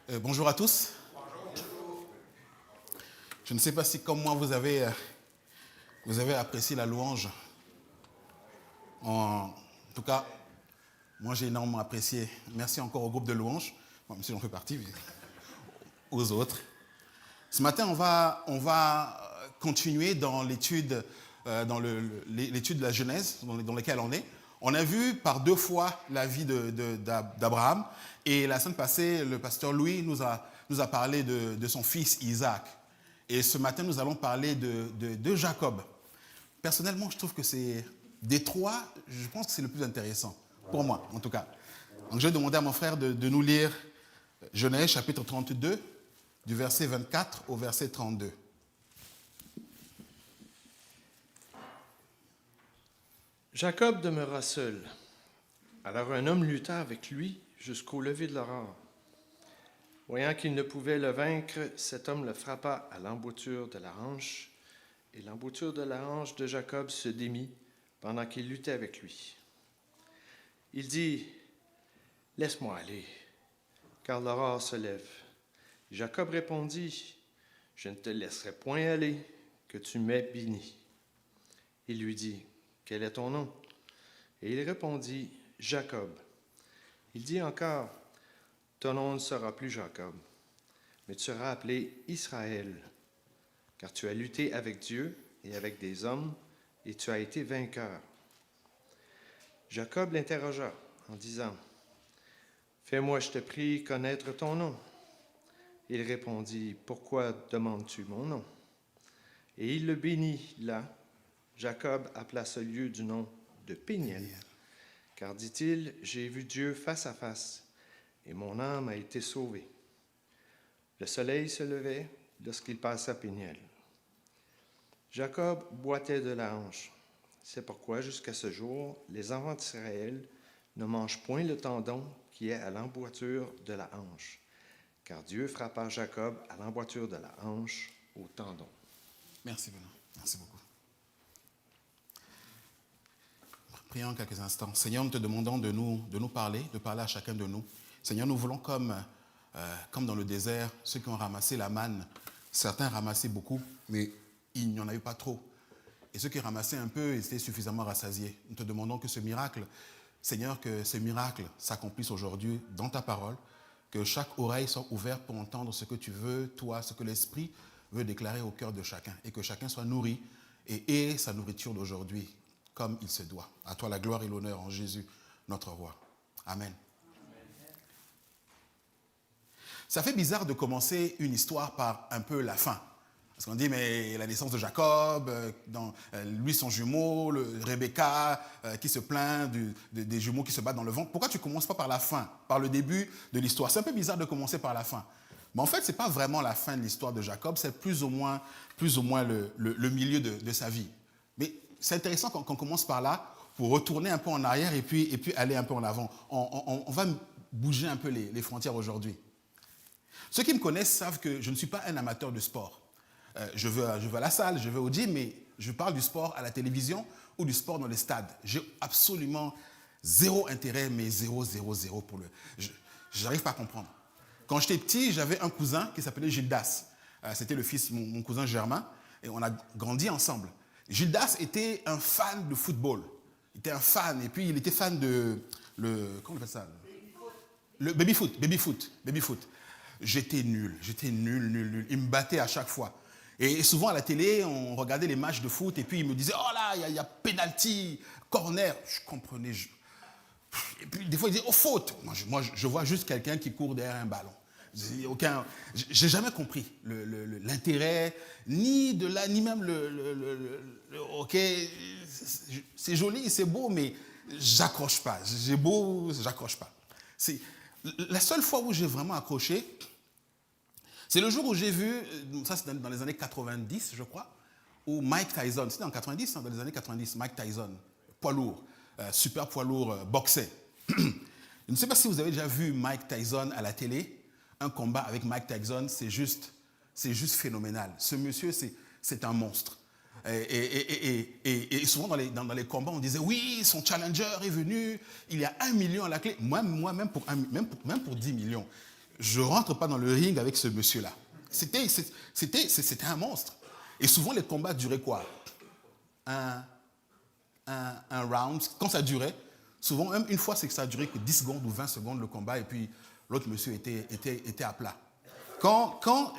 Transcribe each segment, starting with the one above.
Bonjour à tous. Je ne sais pas si, comme moi, vous avez apprécié la louange. En tout cas, moi, j'ai énormément apprécié. Merci encore au groupe de louange, même si j'en fais partie, mais aux autres. Ce matin, on va continuer dans l'étude, l'étude de la Genèse, dans laquelle on est. On a vu par 2 fois la vie d'Abraham. Et la semaine passée, le pasteur Louis nous a parlé de son fils Isaac. Et ce matin, nous allons parler de Jacob. Personnellement, je trouve que c'est des 3, je pense que c'est le plus intéressant. Pour moi, en tout cas. Donc, je vais demander à mon frère de nous lire Genèse, chapitre 32, du verset 24 au verset 32. Jacob demeura seul. Alors un homme lutta avec lui jusqu'au lever de l'aurore. Voyant qu'il ne pouvait le vaincre, cet homme le frappa à l'embouchure de la hanche, et l'embouchure de la hanche de Jacob se démit pendant qu'il luttait avec lui. Il dit, « Laisse-moi aller, car l'aurore se lève. » Jacob répondit, « Je ne te laisserai point aller, que tu m'aies béni. » Il lui dit, « Quel est ton nom? » Et il répondit, « Jacob. » Il dit encore, « Ton nom ne sera plus Jacob, mais tu seras appelé Israël, car tu as lutté avec Dieu et avec des hommes, et tu as été vainqueur. » Jacob l'interrogea en disant, « Fais-moi, je te prie, connaître ton nom. » Il répondit, « Pourquoi demandes-tu mon nom? » Et il le bénit là. Jacob appela ce lieu du nom de Péniel, car, dit-il, « J'ai vu Dieu face à face, et mon âme a été sauvée. » Le soleil se levait lorsqu'il passa Péniel. Jacob boitait de la hanche. C'est pourquoi, jusqu'à ce jour, les enfants d'Israël ne mangent point le tendon qui est à l'emboîture de la hanche, car Dieu frappa Jacob à l'emboîture de la hanche au tendon. Merci, Benoît. Merci beaucoup. Prions quelques instants. Seigneur, nous te demandons de nous parler, de parler à chacun de nous. Seigneur, nous voulons comme dans le désert, ceux qui ont ramassé la manne, certains ramassaient beaucoup, mais il n'y en a eu pas trop. Et ceux qui ramassaient un peu étaient suffisamment rassasiés. Nous te demandons que ce miracle, Seigneur, que ce miracle s'accomplisse aujourd'hui dans ta parole, que chaque oreille soit ouverte pour entendre ce que tu veux, toi, ce que l'Esprit veut déclarer au cœur de chacun, et que chacun soit nourri et ait sa nourriture d'aujourd'hui, comme il se doit. À toi la gloire et l'honneur en Jésus, notre roi. Amen. Ça fait bizarre de commencer une histoire par un peu la fin. Parce qu'on dit, mais la naissance de Jacob, lui son jumeau, Rebecca qui se plaint des jumeaux qui se battent dans le ventre. Pourquoi tu ne commences pas par la fin, par le début de l'histoire? C'est un peu bizarre de commencer par la fin. Mais en fait, ce n'est pas vraiment la fin de l'histoire de Jacob, c'est plus ou moins le milieu de sa vie. Mais c'est intéressant qu'on commence par là pour retourner un peu en arrière et puis aller un peu en avant. On va bouger un peu les frontières aujourd'hui. Ceux qui me connaissent savent que je ne suis pas un amateur de sport. Je vais à la salle, je vais au gym, mais je parle du sport à la télévision ou du sport dans les stades. J'ai absolument zéro intérêt, mais zéro pour le... Je n'arrive pas à comprendre. Quand j'étais petit, j'avais un cousin qui s'appelait Gildas. C'était le fils de mon cousin Germain, et on a grandi ensemble. Gildas était un fan de football. Il était un fan, et puis il était fan de... comment on appelle ça? Le baby-foot. J'étais nul. Il me battait à chaque fois. Et souvent à la télé, on regardait les matchs de foot, et puis il me disait, oh là, il y a penalty, corner. Je comprenais. Et puis des fois, il disait, oh, faute. Moi, je vois juste quelqu'un qui court derrière un ballon. J'ai jamais compris l'intérêt, ni de là, ni même ok, c'est joli, c'est beau, mais j'accroche pas. J'accroche pas. C'est la seule fois où j'ai vraiment accroché, c'est le jour où j'ai vu, ça c'est dans les années 90, je crois, où Mike Tyson, c'était en 90, dans les années 90, Mike Tyson, poids lourd, super poids lourd, boxait. Je ne sais pas si vous avez déjà vu Mike Tyson à la télé. Un combat avec Mike Tyson, c'est juste phénoménal. Ce monsieur, c'est un monstre. Et souvent dans les combats, on disait, oui, son challenger est venu, il y a 1 million à la clé. Moi, même pour 10 millions. je ne rentre pas dans le ring avec ce monsieur-là. C'était un monstre. Et souvent, les combats duraient quoi? Un round. Quand ça durait, souvent, même une fois, c'est que ça a duré que 10 secondes ou 20 secondes le combat, et puis l'autre monsieur était à plat. Quand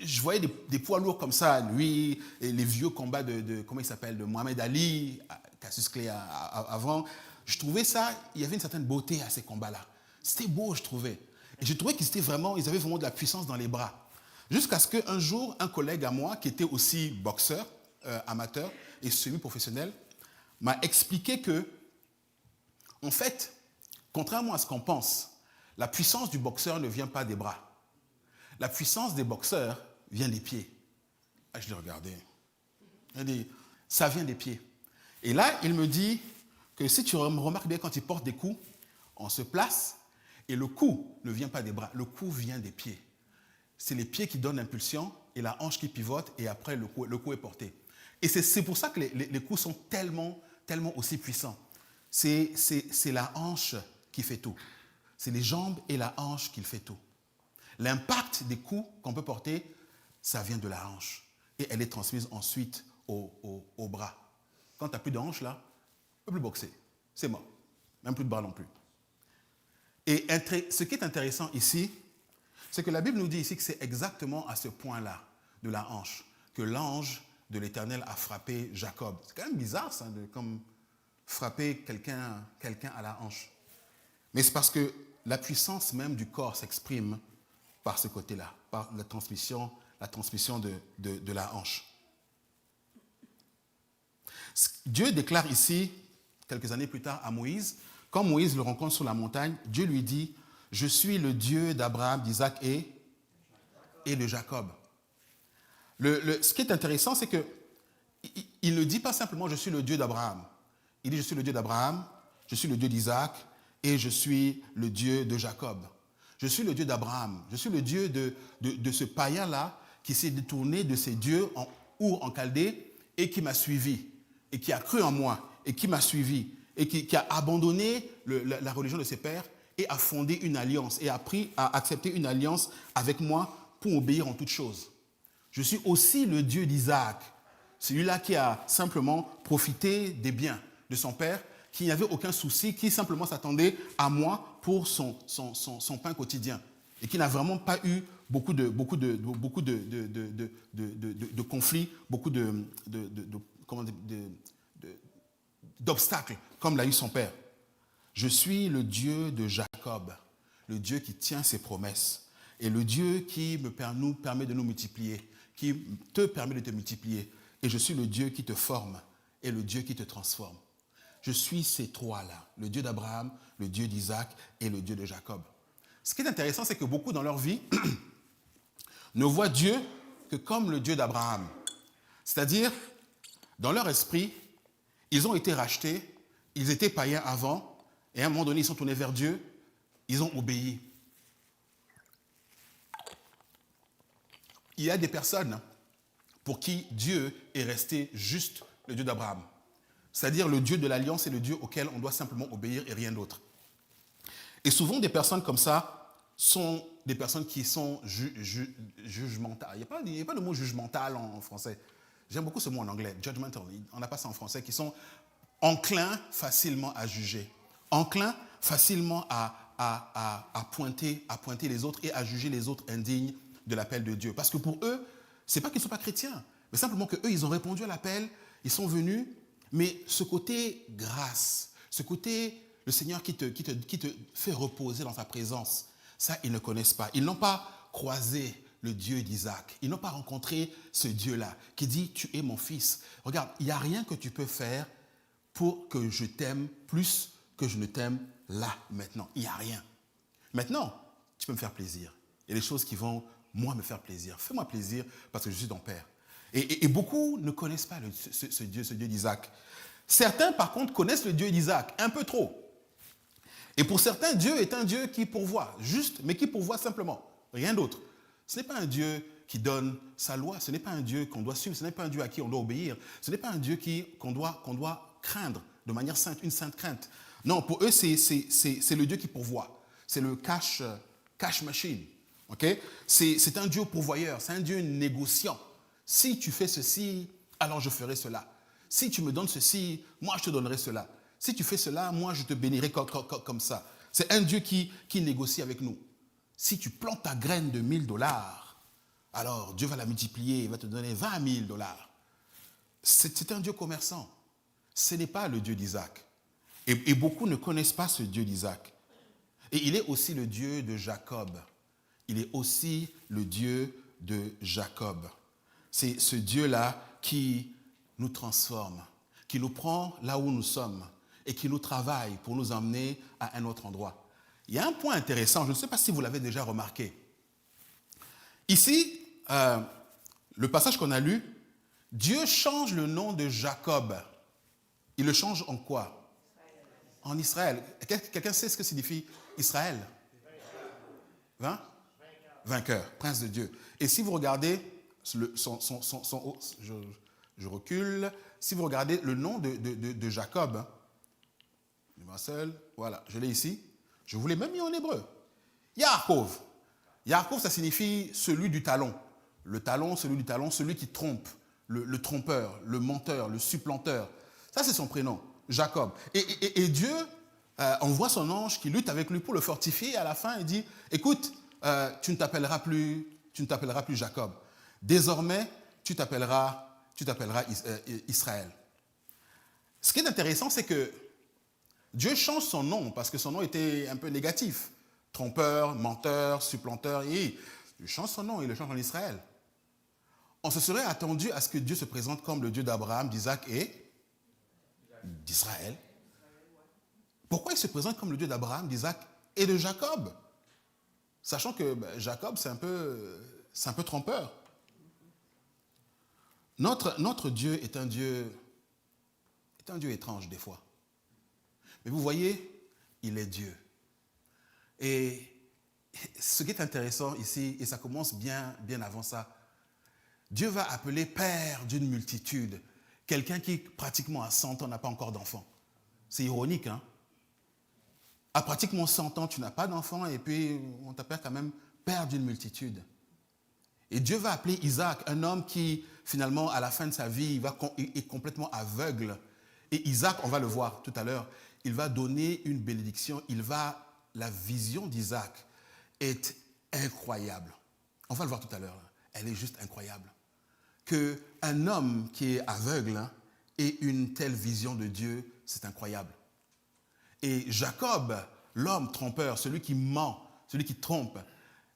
je voyais des poids lourds comme ça, lui, et les vieux combats comment il s'appelle, de Mohamed Ali, Cassius Clay avant, je trouvais ça, il y avait une certaine beauté à ces combats-là. C'était beau, je trouvais. Et je trouvais ils avaient vraiment de la puissance dans les bras. Jusqu'à ce qu'un jour, un collègue à moi, qui était aussi boxeur, amateur et semi-professionnel, m'a expliqué que, en fait, contrairement à ce qu'on pense, la puissance du boxeur ne vient pas des bras. La puissance des boxeurs vient des pieds. Ah, je l'ai regardé. Il dit, ça vient des pieds. Et là, il me dit que si tu remarques bien, quand il porte des coups, on se place et le coup ne vient pas des bras, le coup vient des pieds. C'est les pieds qui donnent l'impulsion et la hanche qui pivote et après le coup est porté. Et c'est pour ça que les coups sont tellement aussi puissants. C'est la hanche qui fait tout. C'est les jambes et la hanche qui fait tout. L'impact des coups qu'on peut porter, ça vient de la hanche. Et elle est transmise ensuite au bras. Quand tu n'as plus de hanche, là, tu ne peux plus boxer. C'est mort. Même plus de bras non plus. Et ce qui est intéressant ici, c'est que la Bible nous dit ici que c'est exactement à ce point-là de la hanche que l'ange de l'Éternel a frappé Jacob. C'est quand même bizarre, ça, de comme frapper quelqu'un à la hanche. Mais c'est parce que la puissance même du corps s'exprime par ce côté-là, par la transmission de la hanche. Dieu déclare ici, quelques années plus tard, à Moïse, quand Moïse le rencontre sur la montagne, Dieu lui dit, « Je suis le Dieu d'Abraham, d'Isaac et de Jacob. » Ce qui est intéressant, c'est qu'il ne dit pas simplement « Je suis le Dieu d'Abraham ». Il dit « Je suis le Dieu d'Abraham, je suis le Dieu d'Isaac et je suis le Dieu de Jacob. » Je suis le Dieu d'Abraham. Je suis le Dieu de ce païen-là qui s'est détourné de ses dieux en Our, en Chaldée, et qui m'a suivi, et qui a cru en moi, et qui m'a suivi, et qui a abandonné la religion de ses pères et a fondé une alliance, et a accepté une alliance avec moi pour obéir en toutes choses. Je suis aussi le Dieu d'Isaac, celui-là qui a simplement profité des biens de son père, qui n'avait aucun souci, qui simplement s'attendait à moi pour son pain quotidien et qui n'a vraiment pas eu beaucoup de conflits, beaucoup d'obstacles comme l'a eu son père. Je suis le Dieu de Jacob, le Dieu qui tient ses promesses et le Dieu qui nous permet de nous multiplier, qui te permet de te multiplier. Et je suis le Dieu qui te forme et le Dieu qui te transforme. Je suis ces trois-là, le Dieu d'Abraham, le Dieu d'Isaac et le Dieu de Jacob. Ce qui est intéressant, c'est que beaucoup dans leur vie ne voient Dieu que comme le Dieu d'Abraham. C'est-à-dire, dans leur esprit, ils ont été rachetés, ils étaient païens avant, et à un moment donné, ils sont tournés vers Dieu, ils ont obéi. Il y a des personnes pour qui Dieu est resté juste le Dieu d'Abraham. C'est-à-dire le Dieu de l'Alliance et le Dieu auquel on doit simplement obéir et rien d'autre. Et souvent, des personnes comme ça sont des personnes qui sont jugementales. Il n'y a pas de mot jugemental en français. J'aime beaucoup ce mot en anglais, judgmental. On n'a pas ça en français, qui sont enclins facilement à juger, enclins facilement à pointer les autres et à juger les autres indignes de l'appel de Dieu. Parce que pour eux, ce n'est pas qu'ils ne sont pas chrétiens, mais simplement qu'eux, ils ont répondu à l'appel, ils sont venus. Mais ce côté grâce, ce côté le Seigneur qui te fait reposer dans sa présence, ça, ils ne connaissent pas. Ils n'ont pas croisé le Dieu d'Isaac. Ils n'ont pas rencontré ce Dieu-là qui dit, tu es mon fils. Regarde, il n'y a rien que tu peux faire pour que je t'aime plus que je ne t'aime là, maintenant. Il n'y a rien. Maintenant, tu peux me faire plaisir. Il y a des choses qui vont, moi, me faire plaisir. Fais-moi plaisir parce que je suis ton Père. Et beaucoup ne connaissent pas ce Dieu d'Isaac. Certains, par contre, connaissent le Dieu d'Isaac, un peu trop. Et pour certains, Dieu est un Dieu qui pourvoit, juste, mais qui pourvoit simplement, rien d'autre. Ce n'est pas un Dieu qui donne sa loi, ce n'est pas un Dieu qu'on doit suivre, ce n'est pas un Dieu à qui on doit obéir, ce n'est pas un Dieu qu'on doit craindre de manière sainte, une sainte crainte. Non, pour eux, c'est le Dieu qui pourvoit. C'est le cash machine. Okay? C'est un Dieu pourvoyeur, c'est un Dieu négociant. Si tu fais ceci, alors je ferai cela. Si tu me donnes ceci, moi je te donnerai cela. Si tu fais cela, moi je te bénirai comme ça. C'est un Dieu qui négocie avec nous. Si tu plantes ta graine de $1000, alors Dieu va la multiplier, il va te donner $20 000. C'est un Dieu commerçant. Ce n'est pas le Dieu d'Isaac. Et beaucoup ne connaissent pas ce Dieu d'Isaac. Et il est aussi le Dieu de Jacob. Il est aussi le Dieu de Jacob. C'est ce Dieu-là qui nous transforme, qui nous prend là où nous sommes et qui nous travaille pour nous emmener à un autre endroit. Il y a un point intéressant, je ne sais pas si vous l'avez déjà remarqué. Ici, le passage qu'on a lu, Dieu change le nom de Jacob. Il le change en quoi? En Israël. Quelqu'un sait ce que signifie Israël? Vainqueur, prince de Dieu. Et si vous regardez, je recule, si vous regardez le nom de Jacob, voilà, je l'ai ici, je vous l'ai même mis en hébreu. Yaakov. Yaakov, ça signifie celui du talon. Le talon, celui du talon, celui qui trompe, le trompeur, le menteur, le supplanteur. Ça, c'est son prénom, Jacob. Et Dieu envoie son ange qui lutte avec lui pour le fortifier. Et à la fin, il dit, écoute, tu ne t'appelleras plus Jacob. Désormais, tu t'appelleras Israël. Ce qui est intéressant, c'est que Dieu change son nom parce que son nom était un peu négatif. Trompeur, menteur, supplanteur. Et il change son nom, il le change en Israël. On se serait attendu à ce que Dieu se présente comme le Dieu d'Abraham, d'Isaac et d'Israël. Pourquoi il se présente comme le Dieu d'Abraham, d'Isaac et de Jacob? Sachant que Jacob, c'est un peu trompeur. Notre Dieu est un Dieu étrange des fois. Mais vous voyez, il est Dieu. Et ce qui est intéressant ici, et ça commence bien avant ça, Dieu va appeler père d'une multitude quelqu'un qui pratiquement à 100 ans n'a pas encore d'enfant. C'est ironique, hein? À pratiquement 100 ans, tu n'as pas d'enfant et puis on t'appelle quand même père d'une multitude. Et Dieu va appeler Isaac, un homme qui, finalement, à la fin de sa vie, est complètement aveugle. Et Isaac, on va le voir tout à l'heure, il va donner une bénédiction. La vision d'Isaac est incroyable. On va le voir tout à l'heure. Elle est juste incroyable. Qu'un homme qui est aveugle ait une telle vision de Dieu, c'est incroyable. Et Jacob, l'homme trompeur, celui qui ment, celui qui trompe,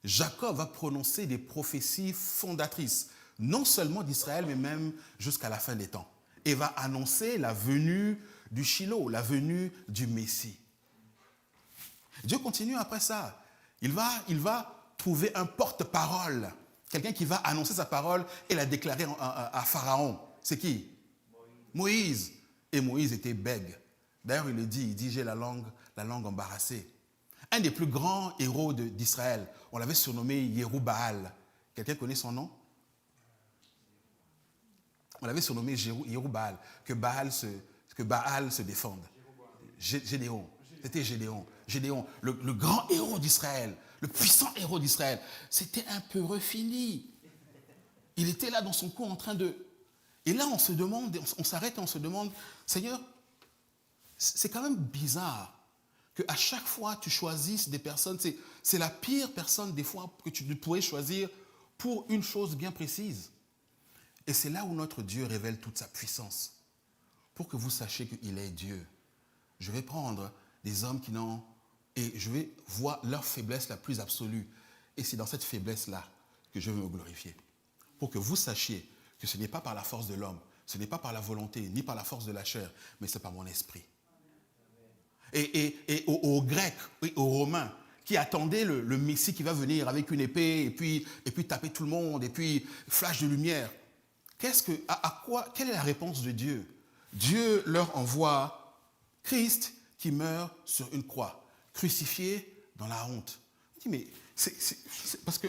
Jacob va prononcer des prophéties fondatrices, non seulement d'Israël, mais même jusqu'à la fin des temps. Et va annoncer la venue du Shiloh, la venue du Messie. Dieu continue après ça. Il va trouver un porte-parole, quelqu'un qui va annoncer sa parole et la déclarer à Pharaon. C'est qui? Moïse. Et Moïse était bègue. D'ailleurs, il dit, j'ai la langue embarrassée. Un des plus grands héros d'Israël, on l'avait surnommé Yérubal. Quelqu'un connaît son nom? On l'avait surnommé Yérubal, que Baal se défende. Gédéon. C'était Gédéon. Gédéon, le grand héros d'Israël, le puissant héros d'Israël. C'était un peu refini. Il était là dans son coin en train de... Et là, on s'arrête et on se demande, Seigneur, c'est quand même bizarre qu'à chaque fois tu choisisses des personnes, c'est la pire personne des fois que tu pourrais choisir pour une chose bien précise. Et c'est là où notre Dieu révèle toute sa puissance. Pour que vous sachiez qu'il est Dieu, je vais prendre des hommes qui n'ont... Et je vais voir leur faiblesse la plus absolue. Et c'est dans cette faiblesse-là que je veux me glorifier. Pour que vous sachiez que ce n'est pas par la force de l'homme, ce n'est pas par la volonté, ni par la force de la chair, mais c'est par mon esprit. Et aux Grecs, aux Romains, qui attendaient le Messie qui va venir avec une épée, et puis taper tout le monde, et puis flash de lumière. Quelle est la réponse de Dieu? Dieu leur envoie Christ qui meurt sur une croix, crucifié dans la honte. Je dis, mais c'est parce que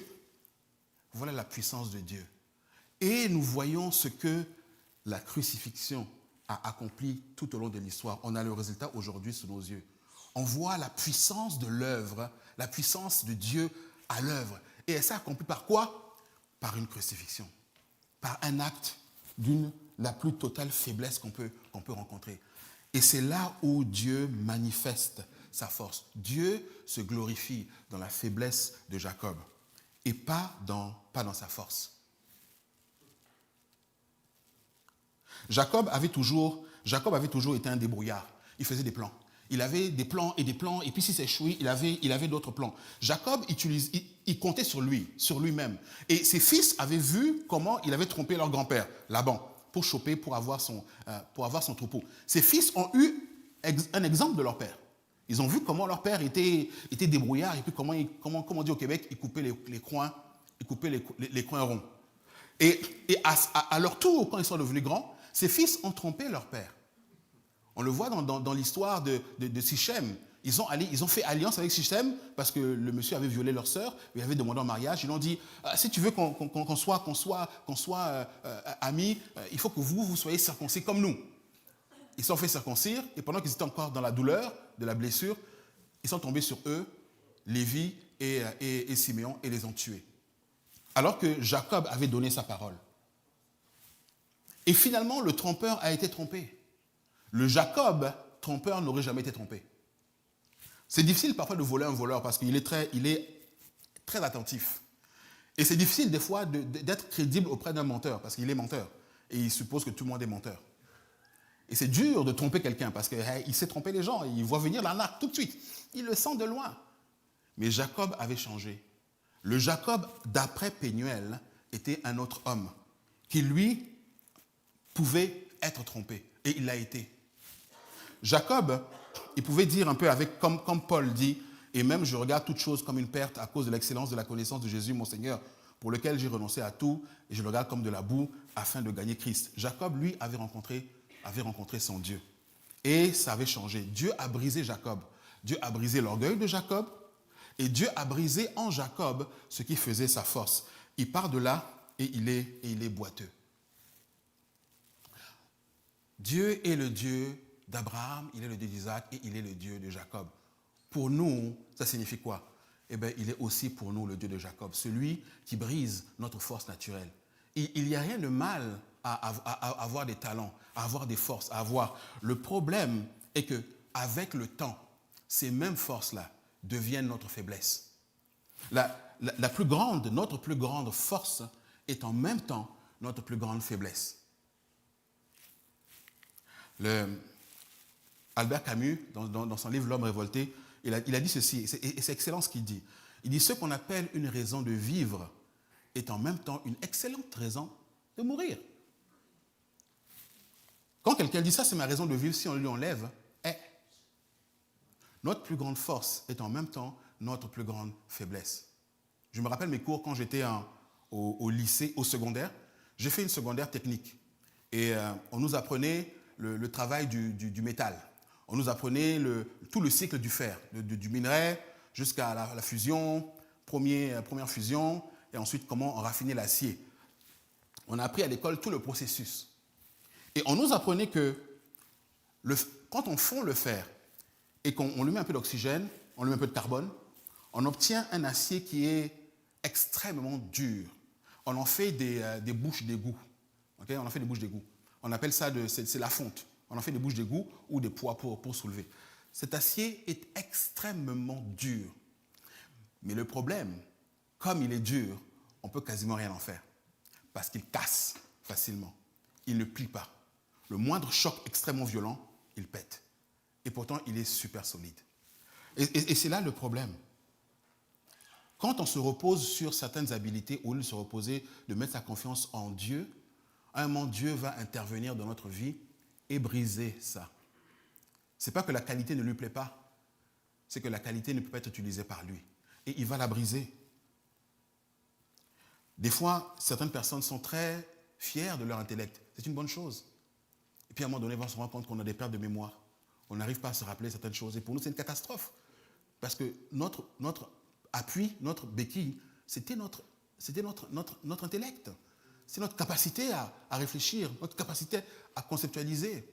voilà la puissance de Dieu. Et nous voyons ce que la crucifixion a accompli tout au long de l'histoire. On a le résultat aujourd'hui sous nos yeux. On voit la puissance de l'œuvre, la puissance de Dieu à l'œuvre. Et elle s'est accomplie par quoi? Par une crucifixion, par un acte d'une la plus totale faiblesse qu'on peut rencontrer. Et c'est là où Dieu manifeste sa force. Dieu se glorifie dans la faiblesse de Jacob et pas dans sa force. Jacob avait toujours été un débrouillard. Il faisait des plans. Il avait des plans, et puis s'il s'échouait, il avait d'autres plans. Jacob il comptait sur lui-même. Et ses fils avaient vu comment il avait trompé leur grand-père, Laban, pour avoir son troupeau. Ses fils ont eu un exemple de leur père. Ils ont vu comment leur père était débrouillard, et puis comment on dit au Québec, il coupait les coins ronds. Et à leur tour, quand ils sont devenus grands, ses fils ont trompé leur père. On le voit dans l'histoire de Sichem. Ils ont fait alliance avec Sichem parce que le monsieur avait violé leur sœur, il avait demandé en mariage. Ils lui ont dit, si tu veux qu'on soit amis, il faut que vous soyez circoncis comme nous. Ils se sont fait circoncire et pendant qu'ils étaient encore dans la douleur de la blessure, ils sont tombés sur eux, Lévi et Siméon, et les ont tués. Alors que Jacob avait donné sa parole. Et finalement, le trompeur a été trompé. Le Jacob trompeur n'aurait jamais été trompé. C'est difficile parfois de voler un voleur parce qu'il est très attentif. Et c'est difficile des fois d'être crédible auprès d'un menteur parce qu'il est menteur. Et il suppose que tout le monde est menteur. Et c'est dur de tromper quelqu'un parce qu'il sait tromper les gens. Il voit venir l'arnaque tout de suite. Il le sent de loin. Mais Jacob avait changé. Le Jacob d'après Pénuel était un autre homme qui, lui, pouvait être trompé. Et il l'a été. Jacob, il pouvait dire un peu comme Paul dit, et même je regarde toute chose comme une perte à cause de l'excellence de la connaissance de Jésus, mon Seigneur, pour lequel j'ai renoncé à tout, et je le regarde comme de la boue afin de gagner Christ. Jacob, lui, avait rencontré son Dieu. Et ça avait changé. Dieu a brisé Jacob. Dieu a brisé l'orgueil de Jacob, et Dieu a brisé en Jacob ce qui faisait sa force. Il part de là et il est boiteux. Dieu est le Dieu d'Abraham, il est le Dieu d'Isaac et il est le Dieu de Jacob. Pour nous, ça signifie quoi? Eh bien, il est aussi pour nous le Dieu de Jacob, celui qui brise notre force naturelle. Il n'y a rien de mal à avoir des talents, à avoir des forces, à avoir. Le problème est qu'avec le temps, ces mêmes forces-là deviennent notre faiblesse. Notre plus grande force est en même temps notre plus grande faiblesse. Albert Camus, dans son livre L'homme révolté, il a dit ceci, et c'est excellent ce qu'il dit. Il dit, ce qu'on appelle une raison de vivre est en même temps une excellente raison de mourir. Quand quelqu'un dit ça, c'est ma raison de vivre, si on lui enlève, notre plus grande force est en même temps notre plus grande faiblesse. Je me rappelle mes cours quand j'étais au lycée, au secondaire. J'ai fait une secondaire technique. Et on nous apprenait le travail du métal. On nous apprenait tout le cycle du fer, du minerai jusqu'à la fusion, première fusion, et ensuite comment on raffinait l'acier. On a appris à l'école tout le processus. Et on nous apprenait que quand on fond le fer et qu'on lui met un peu d'oxygène, on lui met un peu de carbone, on obtient un acier qui est extrêmement dur. On en fait des bouches d'égout. Okay? On en fait des bouches d'égout. On appelle ça, c'est la fonte. On en fait des bouches d'égout ou des poids pour soulever. Cet acier est extrêmement dur. Mais le problème, comme il est dur, on ne peut quasiment rien en faire. Parce qu'il casse facilement. Il ne plie pas. Le moindre choc extrêmement violent, il pète. Et pourtant, il est super solide. Et c'est là le problème. Quand on se repose sur certaines habilités, au lieu de se reposer, de mettre sa confiance en Dieu, à un moment, Dieu va intervenir dans notre vie et briser ça. Ce n'est pas que la qualité ne lui plaît pas, c'est que la qualité ne peut pas être utilisée par lui. Et il va la briser. Des fois, certaines personnes sont très fières de leur intellect. C'est une bonne chose. Et puis à un moment donné, on va se rendre compte qu'on a des pertes de mémoire. On n'arrive pas à se rappeler certaines choses. Et pour nous, c'est une catastrophe. Parce que notre appui, notre béquille, c'était notre intellect. C'est notre capacité à réfléchir, notre capacité à conceptualiser.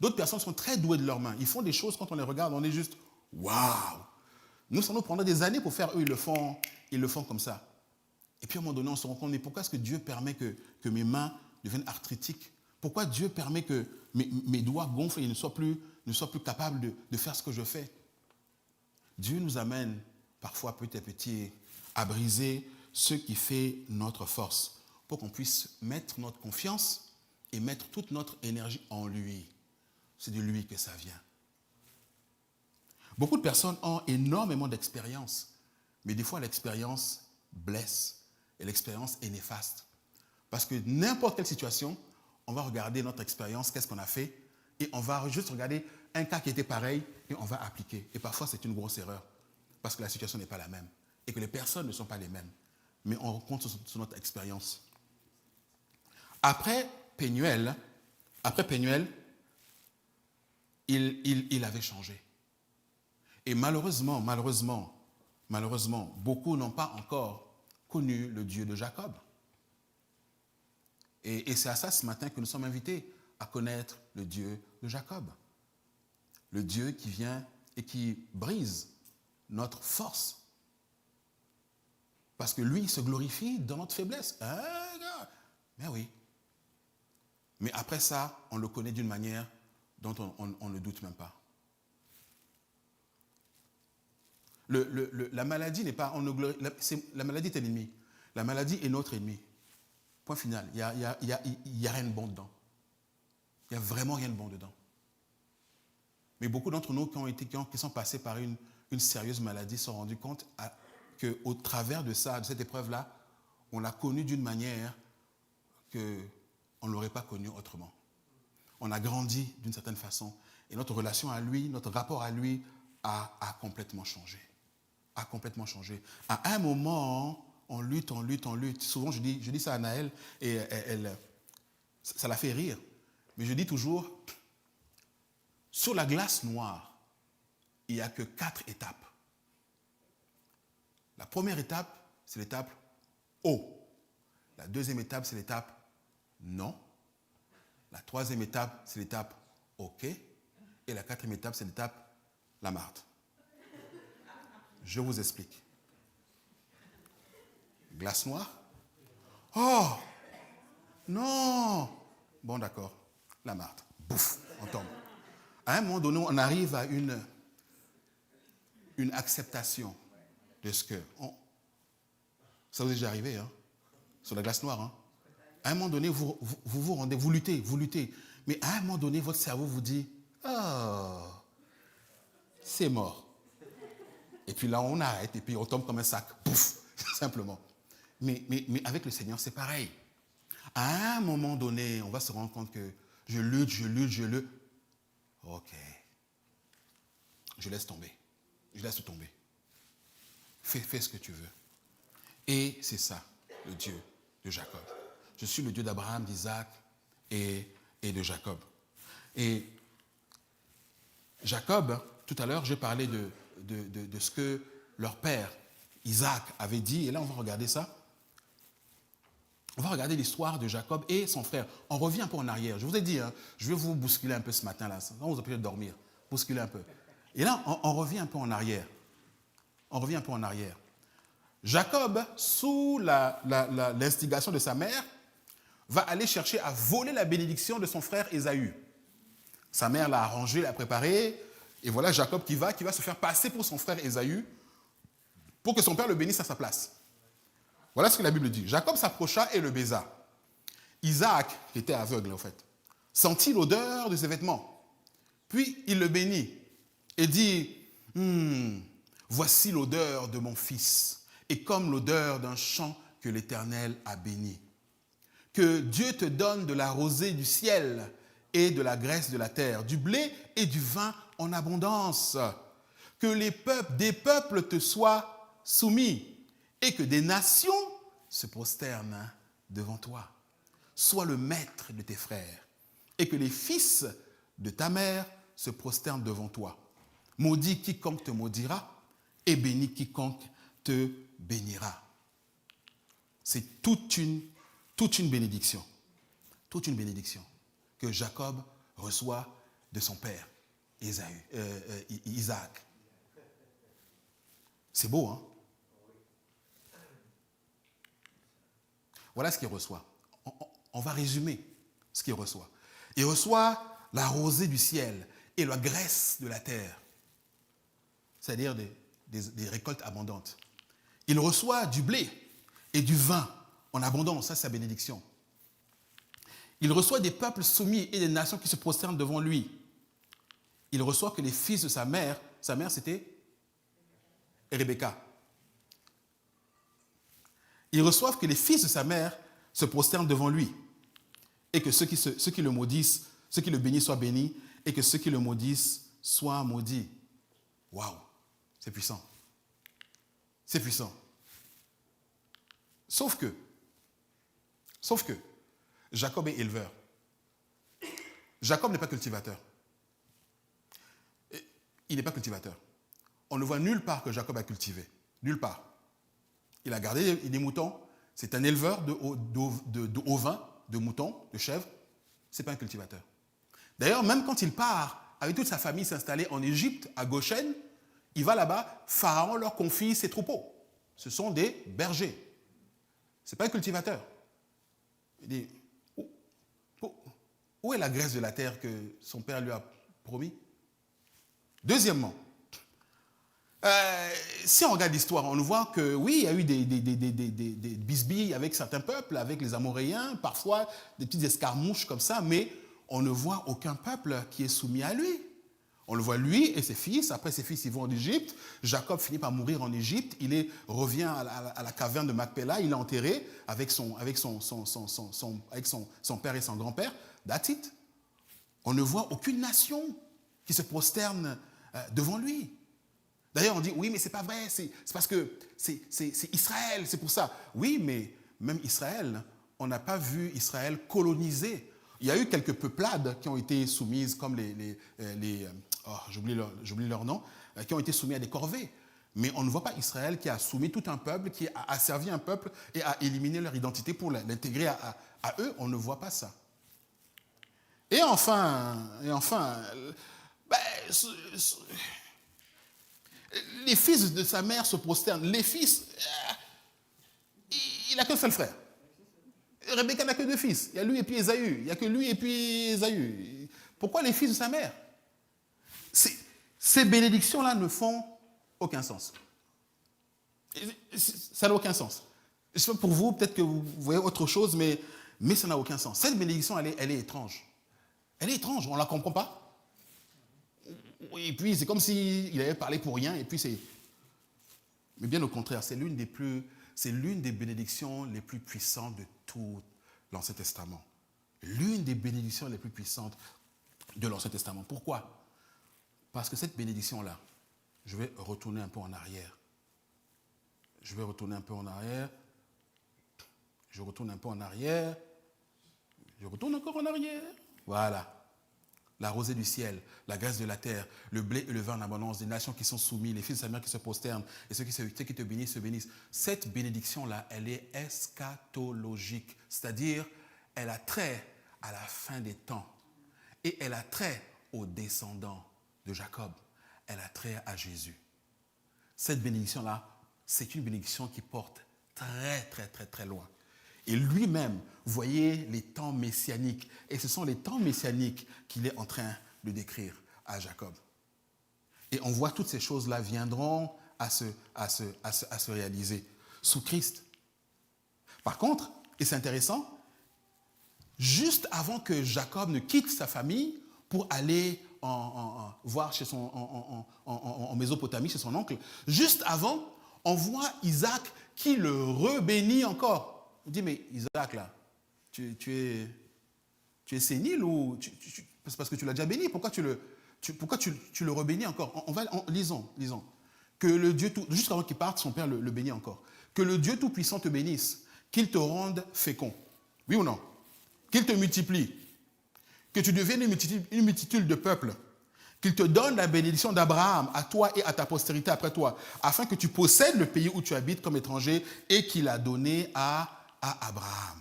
D'autres personnes sont très douées de leurs mains. Ils font des choses, quand on les regarde, on est juste « waouh ». Nous, ça nous prendrait des années pour faire, eux, ils le font comme ça. Et puis à un moment donné, on se rend compte, mais pourquoi est-ce que Dieu permet que mes mains deviennent arthritiques? Pourquoi Dieu permet que mes doigts gonflent et ne soient plus capables de faire ce que je fais? Dieu nous amène parfois petit à petit à briser ce qui fait notre force pour qu'on puisse mettre notre confiance et mettre toute notre énergie en lui. C'est de lui que ça vient. Beaucoup de personnes ont énormément d'expérience, mais des fois l'expérience blesse et l'expérience est néfaste. Parce que n'importe quelle situation, on va regarder notre expérience, qu'est-ce qu'on a fait, et on va juste regarder un cas qui était pareil et on va appliquer. Et parfois, c'est une grosse erreur, parce que la situation n'est pas la même et que les personnes ne sont pas les mêmes. Mais on compte sur notre expérience. Après Pénuel, il avait changé. Et malheureusement, beaucoup n'ont pas encore connu le Dieu de Jacob. Et c'est à ça ce matin que nous sommes invités à connaître le Dieu de Jacob. Le Dieu qui vient et qui brise notre force. Parce que lui, il se glorifie dans notre faiblesse. Mais oui. Mais après ça, on le connaît d'une manière dont on ne doute même pas. La maladie n'est pas... la maladie est un ennemi. La maladie est notre ennemi. Point final. Il n'y a rien de bon dedans. Il n'y a vraiment rien de bon dedans. Mais beaucoup d'entre nous qui sont passés par une sérieuse maladie se sont rendus compte qu'au travers de ça, de cette épreuve-là, on l'a connu d'une manière qu'on ne l'aurait pas connu autrement. On a grandi d'une certaine façon. Et notre relation à lui, notre rapport à lui a complètement changé. A complètement changé. À un moment, on lutte. Souvent, je dis ça à Naël et ça la fait rire. Mais je dis toujours, sur la glace noire, il n'y a que 4 étapes. La première étape, c'est l'étape O. La deuxième étape, c'est l'étape non. La troisième étape, c'est l'étape OK. Et la quatrième étape, c'est l'étape la marde. Je vous explique. Glace noire. Oh, non. Bon, d'accord. La marde. Bouf, on tombe. À un moment donné, on arrive à une acceptation de ce que... ça vous est déjà arrivé, hein, sur la glace noire. Hein. À un moment donné, vous rendez, vous luttez. Mais à un moment donné, votre cerveau vous dit, c'est mort. Et puis là, on arrête et puis on tombe comme un sac. Pouf, simplement. Mais avec le Seigneur, c'est pareil. À un moment donné, on va se rendre compte que je lutte. OK. Je laisse tomber. Je laisse tomber. Fais ce que tu veux. Et c'est ça, le Dieu de Jacob. Je suis le Dieu d'Abraham, d'Isaac et de Jacob. Et Jacob, tout à l'heure, j'ai parlé de ce que leur père, Isaac, avait dit. Et là, on va regarder ça. On va regarder l'histoire de Jacob et son frère. On revient un peu en arrière. Je vous ai dit, hein, je vais vous bousculer un peu ce matin-là. Ça va vous empêcher de dormir. Bousculer un peu. Et là, on revient un peu en arrière. Jacob, sous l'instigation de sa mère, va aller chercher à voler la bénédiction de son frère Ésaü. Sa mère l'a arrangé, l'a préparé, et voilà Jacob qui va se faire passer pour son frère Ésaü pour que son père le bénisse à sa place. Voilà ce que la Bible dit. Jacob s'approcha et le baisa. Isaac, qui était aveugle en fait, sentit l'odeur de ses vêtements. Puis il le bénit et dit, voici l'odeur de mon fils, et comme l'odeur d'un champ que l'Éternel a béni. Que Dieu te donne de la rosée du ciel et de la graisse de la terre, du blé et du vin en abondance. Que des peuples te soient soumis et que des nations se prosternent devant toi. Sois le maître de tes frères et que les fils de ta mère se prosternent devant toi. Maudit quiconque te maudira et béni quiconque te bénira. C'est toute une bénédiction. Toute une bénédiction que Jacob reçoit de son père, Isaac. C'est beau, hein? voilà ce qu'il reçoit. On va résumer ce qu'il reçoit. Il reçoit la rosée du ciel et la graisse de la terre, c'est-à-dire des récoltes abondantes. Il reçoit du blé et du vin en abondance, ça c'est sa bénédiction. Il reçoit des peuples soumis et des nations qui se prosternent devant lui. Il reçoit que les fils de sa mère c'était Rebecca. Ils reçoivent que les fils de sa mère se prosternent devant lui et que ceux qui le maudissent, ceux qui le bénissent soient bénis et que ceux qui le maudissent soient maudits. Waouh, c'est puissant. C'est puissant. Sauf que, Jacob est éleveur. Jacob n'est pas cultivateur. Il n'est pas cultivateur. On ne voit nulle part que Jacob a cultivé. Nulle part. Il a gardé des moutons. C'est un éleveur de ovins, de moutons, de chèvres. Ce n'est pas un cultivateur. D'ailleurs, même quand il part avec toute sa famille s'installer en Égypte, à Goshen, il va là-bas, Pharaon leur confie ses troupeaux. Ce sont des bergers. Ce n'est pas un cultivateur. Il dit, où est la graisse de la terre que son père lui a promis? Deuxièmement, si on regarde l'histoire, on voit que oui, il y a eu des bisbilles avec certains peuples, avec les Amoréens, parfois des petites escarmouches comme ça, mais on ne voit aucun peuple qui est soumis à lui. On le voit lui et ses fils. Après, ses fils, ils vont en Égypte. Jacob finit par mourir en Égypte. Revient à la caverne de Macpéla. Il est enterré avec son père et son grand-père. That's it. On ne voit aucune nation qui se prosterne devant lui. D'ailleurs, on dit, oui, mais c'est pas vrai. C'est parce que c'est Israël, c'est pour ça. Oui, mais même Israël, on n'a pas vu Israël colonisé. Il y a eu quelques peuplades qui ont été soumises, comme j'oublie leur nom, qui ont été soumis à des corvées. Mais on ne voit pas Israël qui a soumis tout un peuple, qui a asservi un peuple et a éliminé leur identité pour l'intégrer à eux. On ne voit pas ça. Et enfin, les fils de sa mère se prosternent. Les fils, il n'a qu'un seul frère. Rebecca n'a que 2 fils. Il y a lui et puis Ésaü. Il n'y a que lui et puis Ésaü. Pourquoi les fils de sa mère? Ces bénédictions-là ne font aucun sens. Ça n'a aucun sens. Je sais pas pour vous, peut-être que vous voyez autre chose, mais ça n'a aucun sens. Cette bénédiction, elle est étrange. Elle est étrange, on ne la comprend pas. Et puis, c'est comme s'il avait parlé pour rien, et puis c'est... Mais bien au contraire, c'est l'une des bénédictions les plus puissantes de tout l'Ancien Testament. L'une des bénédictions les plus puissantes de l'Ancien Testament. Pourquoi? Parce que cette bénédiction-là, je vais retourner un peu en arrière. Je retourne encore en arrière. Voilà. La rosée du ciel, la graisse de la terre, le blé et le vin en abondance, des nations qui sont soumises, les fils de sa mère qui se prosternent, et ceux qui te bénissent se bénissent. Cette bénédiction-là, elle est eschatologique, c'est-à-dire elle a trait à la fin des temps, et elle a trait aux descendants de Jacob, elle a trait à Jésus. Cette bénédiction-là, c'est une bénédiction qui porte très, très, très, très loin. Et lui-même, voyez les temps messianiques. Et ce sont les temps messianiques qu'il est en train de décrire à Jacob. Et on voit toutes ces choses-là viendront à se réaliser sous Christ. Par contre, et c'est intéressant, juste avant que Jacob ne quitte sa famille pour aller voir en Mésopotamie, chez son oncle, juste avant, on voit Isaac qui le rebénit encore. On dit, mais Isaac, là, tu es sénile ou c'est parce que tu l'as déjà béni? Pourquoi tu le rebénis encore? Lisons. Que le Dieu tout, juste avant qu'il parte, son père le bénit encore. Que le Dieu Tout-Puissant te bénisse, qu'il te rende fécond. Oui ou non? Qu'il te multiplie, que tu deviennes une multitude de peuples, qu'il te donne la bénédiction d'Abraham à toi et à ta postérité après toi, afin que tu possèdes le pays où tu habites comme étranger et qu'il a donné à Abraham.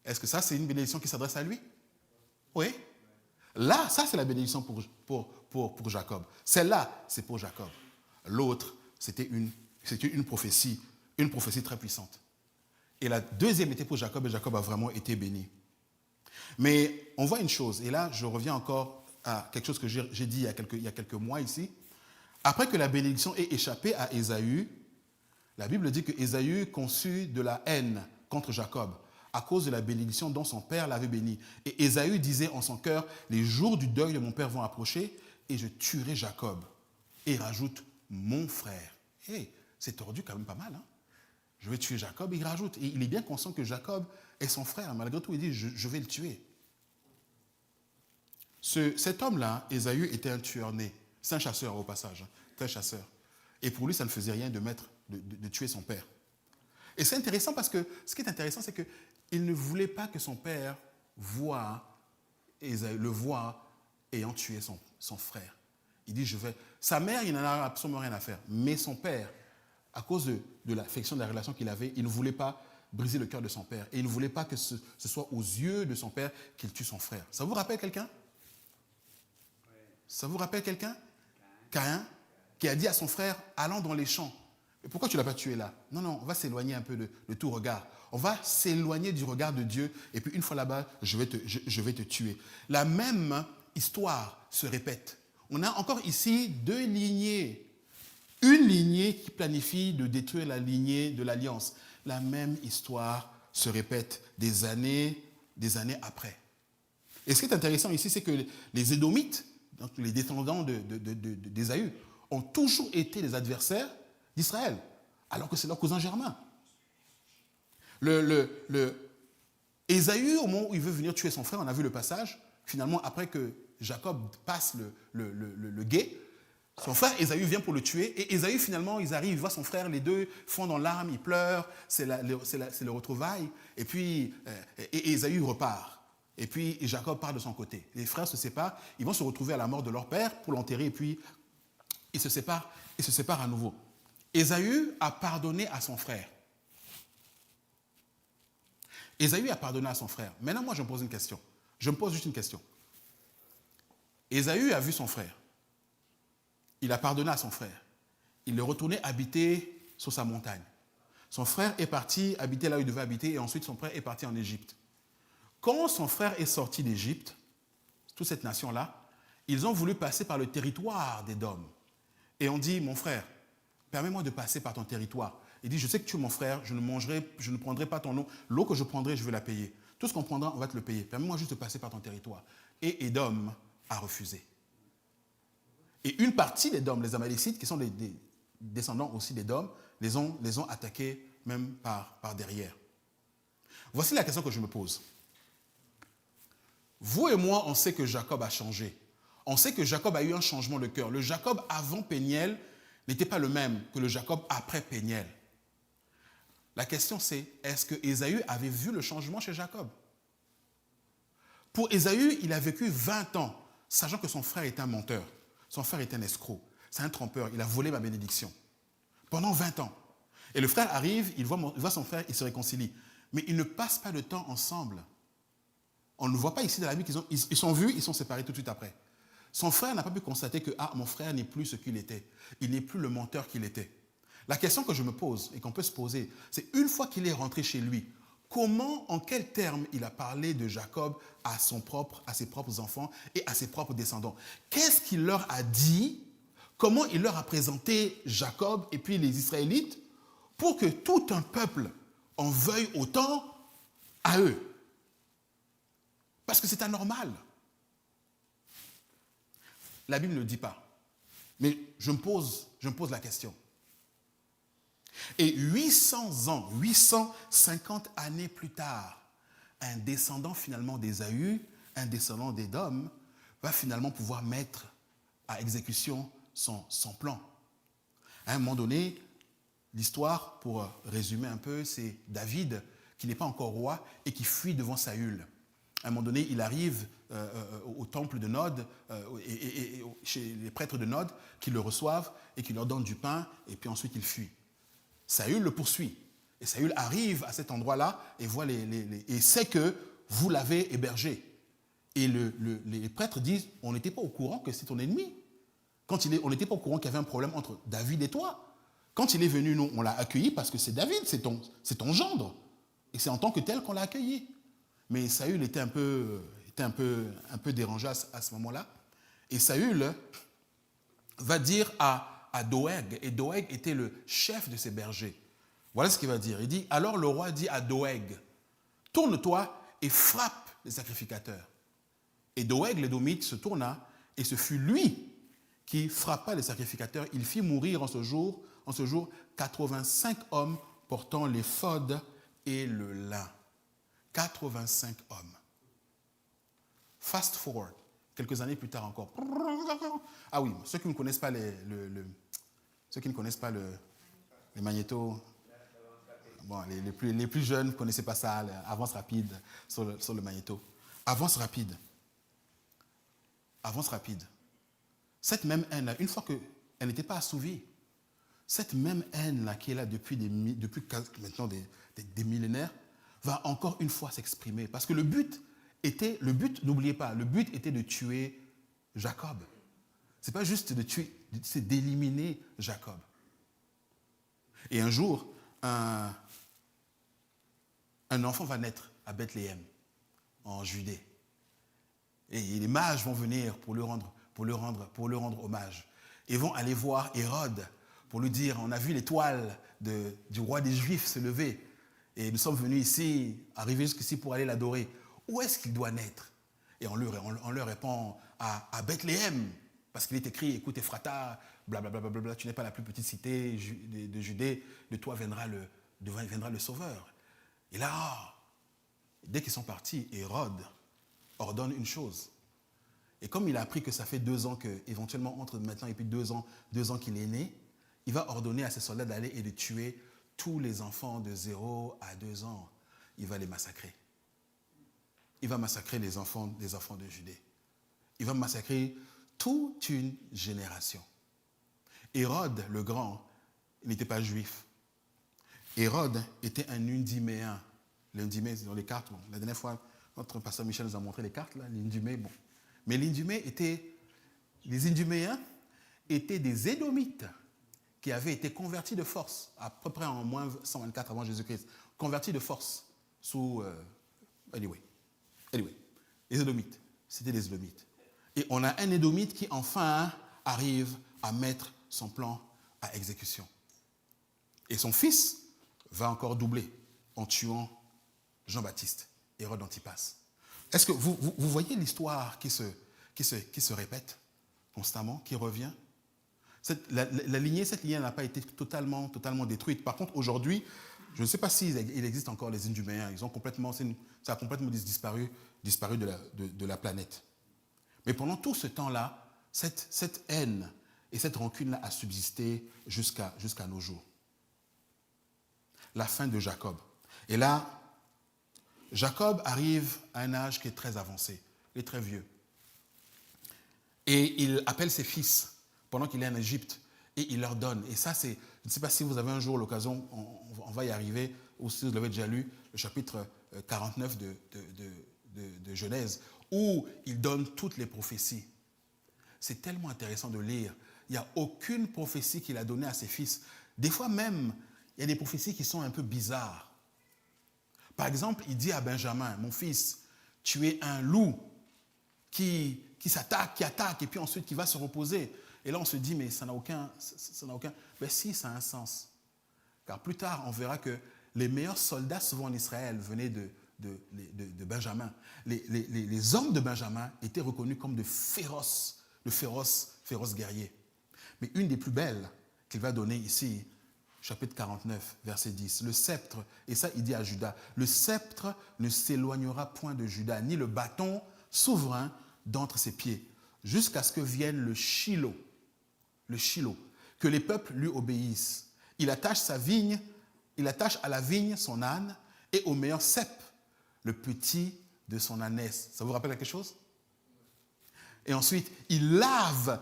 Est-ce que ça, c'est une bénédiction qui s'adresse à lui? Oui. Là, ça, c'est la bénédiction pour Jacob. Celle-là, c'est pour Jacob. L'autre, c'était une prophétie très puissante. Et la deuxième était pour Jacob, et Jacob a vraiment été béni. Mais on voit une chose, et là je reviens encore à quelque chose que j'ai dit il y a quelques mois ici. Après que la bénédiction ait échappé à Ésaü, la Bible dit que Ésaü conçut de la haine contre Jacob à cause de la bénédiction dont son père l'avait béni. Et Ésaü disait en son cœur, les jours du deuil de mon père vont approcher et je tuerai Jacob. Et il rajoute, mon frère. Hey, c'est tordu quand même pas mal. Hein? Je vais tuer Jacob, et il rajoute. Et il est bien conscient que Jacob est son frère. Malgré tout, il dit, je vais le tuer. Cet homme-là, Ésaü, était un tueur né. C'est un chasseur au passage, hein, très chasseur. Et pour lui, ça ne faisait rien de tuer son père. Et c'est intéressant parce que, ce qui est intéressant, c'est qu'il ne voulait pas que son père le voie ayant tué son frère. Il dit, sa mère, il n'en a absolument rien à faire. Mais son père, à cause de l'affection, de la relation qu'il avait, il ne voulait pas briser le cœur de son père. Et il ne voulait pas que ce soit aux yeux de son père qu'il tue son frère. Ça vous rappelle quelqu'un? Ça vous rappelle quelqu'un? Caïn, qui a dit à son frère, allons dans les champs. Et pourquoi tu ne l'as pas tué là? Non, on va s'éloigner un peu de tout regard. On va s'éloigner du regard de Dieu. Et puis une fois là-bas, je vais te tuer. La même histoire se répète. On a encore ici deux lignées. Une lignée qui planifie de détruire la lignée de l'Alliance. La même histoire se répète des années après. Et ce qui est intéressant ici, c'est que les Édomites, donc les descendants d'Ésaü, ont toujours été les adversaires d'Israël, alors que c'est leur cousin germain. Ésaü, au moment où il veut venir tuer son frère, on a vu le passage, finalement, après que Jacob passe le gué, son frère Ésaü vient pour le tuer, et Ésaü, finalement, ils arrivent, ils voient son frère, les deux fondent en larmes, ils pleurent, c'est le retrouvaille, et puis Ésaü repart. Et puis Jacob part de son côté. Les frères se séparent, ils vont se retrouver à la mort de leur père pour l'enterrer, et puis ils se séparent à nouveau. Ésaü a pardonné à son frère. Ésaü a pardonné à son frère. Maintenant, moi, je me pose une question. Je me pose juste une question. Ésaü a vu son frère. Il a pardonné à son frère. Il est retourné habiter sur sa montagne. Son frère est parti habiter là où il devait habiter, et ensuite son frère est parti en Égypte. Quand son frère est sorti d'Égypte, toute cette nation-là, ils ont voulu passer par le territoire d'Édom. Et on dit, mon frère, permets-moi de passer par ton territoire. Il dit, je sais que tu es mon frère, je ne prendrai pas ton eau. L'eau que je prendrai, je vais la payer. Tout ce qu'on prendra, on va te le payer. Permets-moi juste de passer par ton territoire. Et Édom a refusé. Et une partie d'Édom, les Amalécites, qui sont des descendants aussi d'Édom, les ont attaqués même par derrière. Voici la question que je me pose. Vous et moi, on sait que Jacob a changé. On sait que Jacob a eu un changement de cœur. Le Jacob avant Péniel n'était pas le même que le Jacob après Péniel. La question c'est, est-ce que Ésaü avait vu le changement chez Jacob? Pour Ésaü, il a vécu 20 ans, sachant que son frère est un menteur. Son frère est un escroc. C'est un trompeur. Il a volé ma bénédiction. Pendant 20 ans. Et le frère arrive, il voit son frère, il se réconcilie. Mais ils ne passent pas de temps ensemble. On ne voit pas ici dans la Bible qu'ils sont vus, ils sont séparés tout de suite après. Son frère n'a pas pu constater que mon frère n'est plus ce qu'il était. Il n'est plus le menteur qu'il était. La question que je me pose et qu'on peut se poser, c'est une fois qu'il est rentré chez lui, comment, en quels termes il a parlé de Jacob à ses propres enfants et à ses propres descendants? Qu'est-ce qu'il leur a dit? Comment il leur a présenté Jacob et puis les Israélites pour que tout un peuple en veuille autant à eux? Parce que c'est anormal. La Bible ne le dit pas. Mais je me pose la question. Et 800 ans, 850 années plus tard, un descendant finalement d'Ésaü, un descendant d'Édom, va finalement pouvoir mettre à exécution son plan. À un moment donné, l'histoire, pour résumer un peu, c'est David qui n'est pas encore roi et qui fuit devant Saül. À un moment donné, il arrive au temple de Nod et chez les prêtres de Nod qui le reçoivent et qui leur donnent du pain et puis ensuite il fuit. Saül le poursuit. Et Saül arrive à cet endroit-là et voit et sait que vous l'avez hébergé. Et les prêtres disent, on n'était pas au courant que c'est ton ennemi. On n'était pas au courant qu'il y avait un problème entre David et toi. Quand il est venu, nous, on l'a accueilli parce que c'est David, c'est ton gendre. Et c'est en tant que tel qu'on l'a accueilli. Mais Saül était un peu dérangé à ce moment-là. Et Saül va dire à Doeg, et Doeg était le chef de ses bergers. Voilà ce qu'il va dire. Il dit, alors le roi dit à Doeg, tourne-toi et frappe les sacrificateurs. Et Doeg, l'Édomite, se tourna, et ce fut lui qui frappa les sacrificateurs. Il fit mourir en ce jour 85 hommes portant l'éphod et le lin. 85 hommes. Fast forward, quelques années plus tard encore. Ah oui, ceux qui ne connaissent pas les magnétos, bon, les plus jeunes ne connaissaient pas ça, avance rapide sur le magnéto. Avance rapide. Cette même haine-là, une fois qu'elle n'était pas assouvie, cette même haine-là qui est là depuis maintenant des millénaires, va encore une fois s'exprimer. Parce que le but, n'oubliez pas, le but était de tuer Jacob. Ce n'est pas juste de tuer, c'est d'éliminer Jacob. Et un jour, un enfant va naître à Bethléem, en Judée. Et les mages vont venir pour lui rendre hommage. Ils vont aller voir Hérode pour lui dire, on a vu l'étoile du roi des Juifs se lever. Et nous sommes venus ici, arriver jusqu'ici pour aller l'adorer. Où est-ce qu'il doit naître? Et on leur répond à Bethléem, parce qu'il est écrit, écoute Ephrata, blablabla, tu n'es pas la plus petite cité de Judée, de toi viendra le Sauveur. Et là, dès qu'ils sont partis, Hérode ordonne une chose. Et comme il a appris que ça fait 2 ans, éventuellement entre maintenant et puis 2 ans qu'il est né, il va ordonner à ses soldats d'aller et de tuer tous les enfants de 0 à 2 ans. Il va les massacrer. Il va massacrer les enfants de Judée. Il va massacrer toute une génération. Hérode le Grand, il n'était pas juif. Hérode était un Undiméen. L'Undimé, c'est dans les cartes. Bon, la dernière fois, notre pasteur Michel nous a montré les cartes, là, l'Undimé, bon. Mais les Induméens étaient des Édomites qui avaient été convertis de force, à peu près en moins 124 avant Jésus-Christ, convertis de force sous... Anyway, les Édomites, c'était des Édomites. Et on a un Édomite qui enfin arrive à mettre son plan à exécution. Et son fils va encore doubler en tuant Jean-Baptiste, Hérode Antipas. Est-ce que vous voyez l'histoire qui se répète constamment, qui revient? Cette lignée n'a pas été totalement détruite. Par contre, aujourd'hui, je ne sais pas s'il existe encore les Induméens. Ça a complètement disparu de la planète. Mais pendant tout ce temps-là, cette haine et cette rancune-là a subsisté jusqu'à nos jours. La fin de Jacob. Et là, Jacob arrive à un âge qui est très avancé, il est très vieux. Et il appelle ses fils pendant qu'il est en Égypte et il leur donne. Et ça, je ne sais pas si vous avez un jour l'occasion, on va y arriver, ou si vous l'avez déjà lu, le chapitre 49 de Genèse, où il donne toutes les prophéties. C'est tellement intéressant de lire. Il n'y a aucune prophétie qu'il a donnée à ses fils. Des fois même, il y a des prophéties qui sont un peu bizarres. Par exemple, il dit à Benjamin, mon fils, tu es un loup qui s'attaque, qui attaque, et puis ensuite qui va se reposer. Et là, on se dit, mais ça n'a aucun... Ben si, ça a un sens. Car plus tard, on verra que les meilleurs soldats, souvent en Israël, venaient de Benjamin. Les hommes de Benjamin étaient reconnus comme de féroces guerriers. Mais une des plus belles qu'il va donner ici, chapitre 49, verset 10. Le sceptre, et ça il dit à Judas, le sceptre ne s'éloignera point de Judas, ni le bâton souverain d'entre ses pieds, jusqu'à ce que vienne le Shiloh, que les peuples lui obéissent. Il attache à la vigne son âne, et au meilleur cep, le petit de son ânesse. Ça vous rappelle quelque chose? Et ensuite, il lave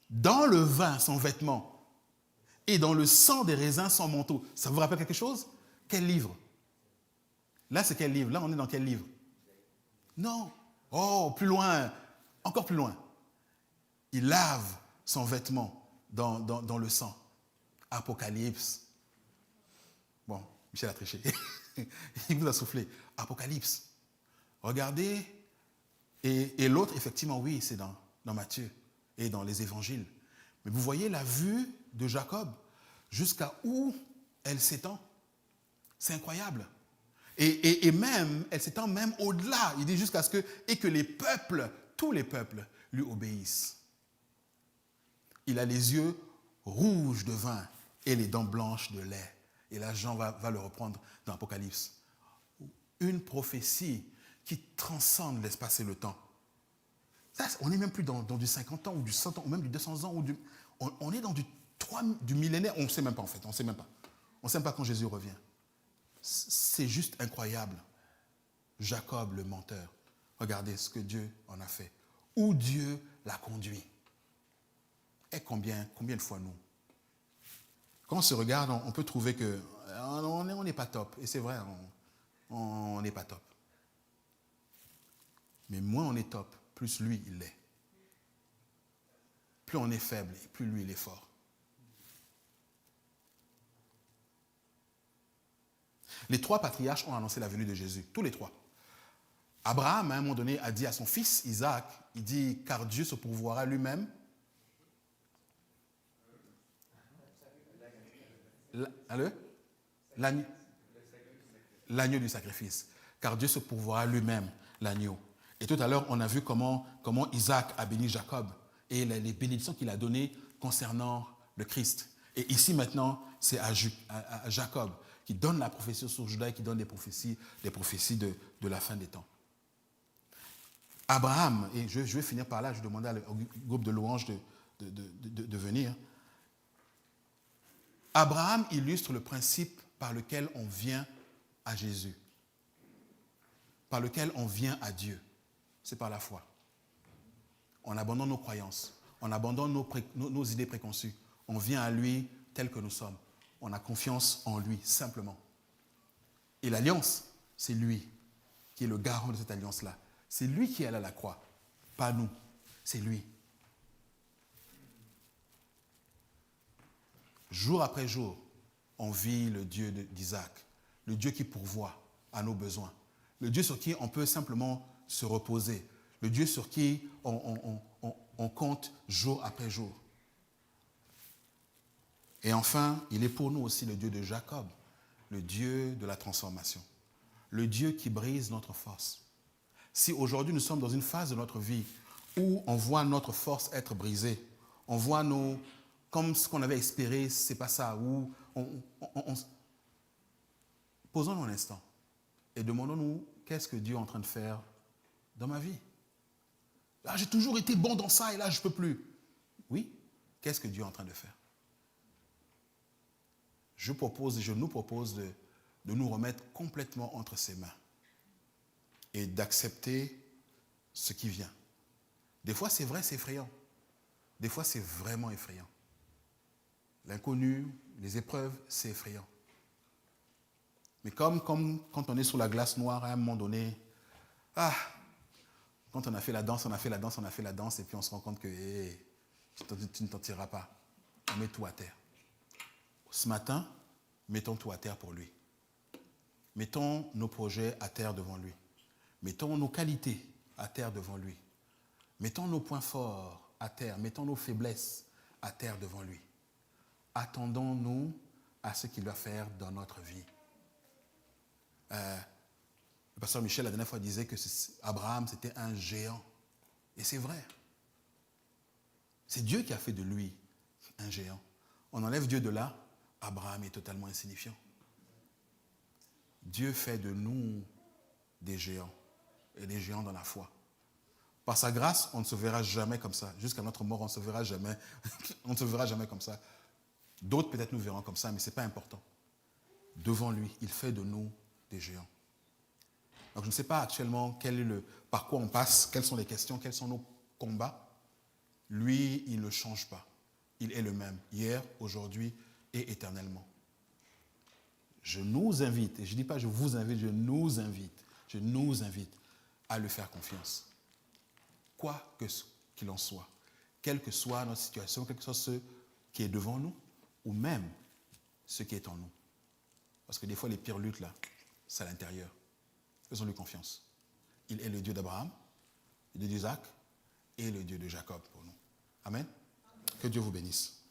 dans le vin son vêtement, et dans le sang des raisins son manteau. Ça vous rappelle quelque chose? Quel livre? Là, c'est quel livre? Là, on est dans quel livre? Non. Oh, plus loin. Encore plus loin. Il lave son vêtement dans le sang. Apocalypse. Bon, Michel a triché. Il vous a soufflé. Apocalypse. Regardez. Et l'autre, effectivement, oui, c'est dans Matthieu et dans les évangiles. Mais vous voyez la vue de Jacob jusqu'à où elle s'étend. C'est incroyable. Et même, elle s'étend même au-delà. Il dit jusqu'à ce que les peuples, tous les peuples, lui obéissent. Il a les yeux rouges de vin et les dents blanches de lait. Et là, Jean va le reprendre dans l'Apocalypse. Une prophétie qui transcende l'espace et le temps. Ça, on n'est même plus dans du 50 ans ou du 100 ans ou même du 200 ans. On est dans du millénaire. On ne sait même pas en fait. On ne sait même pas. On ne sait même pas quand Jésus revient. C'est juste incroyable. Jacob le menteur. Regardez ce que Dieu en a fait. Où Dieu l'a conduit. Et combien de fois nous? Quand on se regarde, on peut trouver qu'on n'est pas top. Et c'est vrai, on n'est pas top. Mais moins on est top, plus lui, il l'est. Plus on est faible, et plus lui, il est fort. Les 3 patriarches ont annoncé la venue de Jésus, tous les 3. Abraham, à un moment donné, a dit à son fils Isaac, il dit, car Dieu se pourvoira lui-même. L'agneau du sacrifice. Car Dieu se pourvoira lui-même l'agneau. Et tout à l'heure, on a vu comment Isaac a béni Jacob et les bénédictions qu'il a données concernant le Christ. Et ici maintenant, c'est à Jacob qui donne la prophétie sur Juda et qui donne des prophéties de la fin des temps. Abraham, et je vais finir par là, je demandais au groupe de louanges de venir. Abraham illustre le principe par lequel on vient à Jésus, par lequel on vient à Dieu. C'est par la foi. On abandonne nos croyances, on abandonne nos idées préconçues. On vient à lui tel que nous sommes. On a confiance en lui, simplement. Et l'alliance, c'est lui qui est le garant de cette alliance-là. C'est lui qui est allé à la croix, pas nous. C'est lui. Jour après jour, on vit le Dieu d'Isaac, le Dieu qui pourvoit à nos besoins, le Dieu sur qui on peut simplement se reposer, le Dieu sur qui on compte jour après jour. Et enfin, il est pour nous aussi le Dieu de Jacob, le Dieu de la transformation, le Dieu qui brise notre force. Si aujourd'hui nous sommes dans une phase de notre vie où on voit notre force être brisée, on voit comme ce qu'on avait espéré, c'est pas ça, où posons-nous un instant et demandons-nous qu'est-ce que Dieu est en train de faire dans ma vie. Là, j'ai toujours été bon dans ça et là, je ne peux plus. Oui, qu'est-ce que Dieu est en train de faire? Je nous propose de nous remettre complètement entre ses mains et d'accepter ce qui vient. Des fois, c'est vrai, c'est effrayant. Des fois, c'est vraiment effrayant. L'inconnu, les épreuves, c'est effrayant. Mais comme quand on est sous la glace noire, à un moment donné, quand on a fait la danse, et puis on se rend compte que tu ne t'en tireras pas. On met tout à terre. Ce matin, mettons tout à terre pour lui. Mettons nos projets à terre devant lui. Mettons nos qualités à terre devant lui. Mettons nos points forts à terre. Mettons nos faiblesses à terre devant lui. Attendons-nous à ce qu'il va faire dans notre vie. Le pasteur Michel, la dernière fois, disait que Abraham, c'était un géant. Et c'est vrai. C'est Dieu qui a fait de lui un géant. On enlève Dieu de là, Abraham est totalement insignifiant. Dieu fait de nous des géants, et des géants dans la foi. Par sa grâce, on ne se verra jamais comme ça. Jusqu'à notre mort, on ne se verra jamais. On ne se verra jamais comme ça. D'autres peut-être nous verront comme ça, mais ce n'est pas important. Devant lui, il fait de nous des géants. Donc je ne sais pas actuellement par quoi on passe, quelles sont les questions, quels sont nos combats. Lui, il ne change pas. Il est le même, hier, aujourd'hui et éternellement. Je nous invite, et je ne dis pas je vous invite, je nous invite à lui faire confiance. Quoi qu'il en soit, quelle que soit notre situation, quel que soit ce qui est devant nous, ou même ce qui est en nous. Parce que des fois, les pires luttes, là, c'est à l'intérieur. Faisons-lui confiance. Il est le Dieu d'Abraham, le Dieu d'Isaac et le Dieu de Jacob pour nous. Amen. Que Dieu vous bénisse.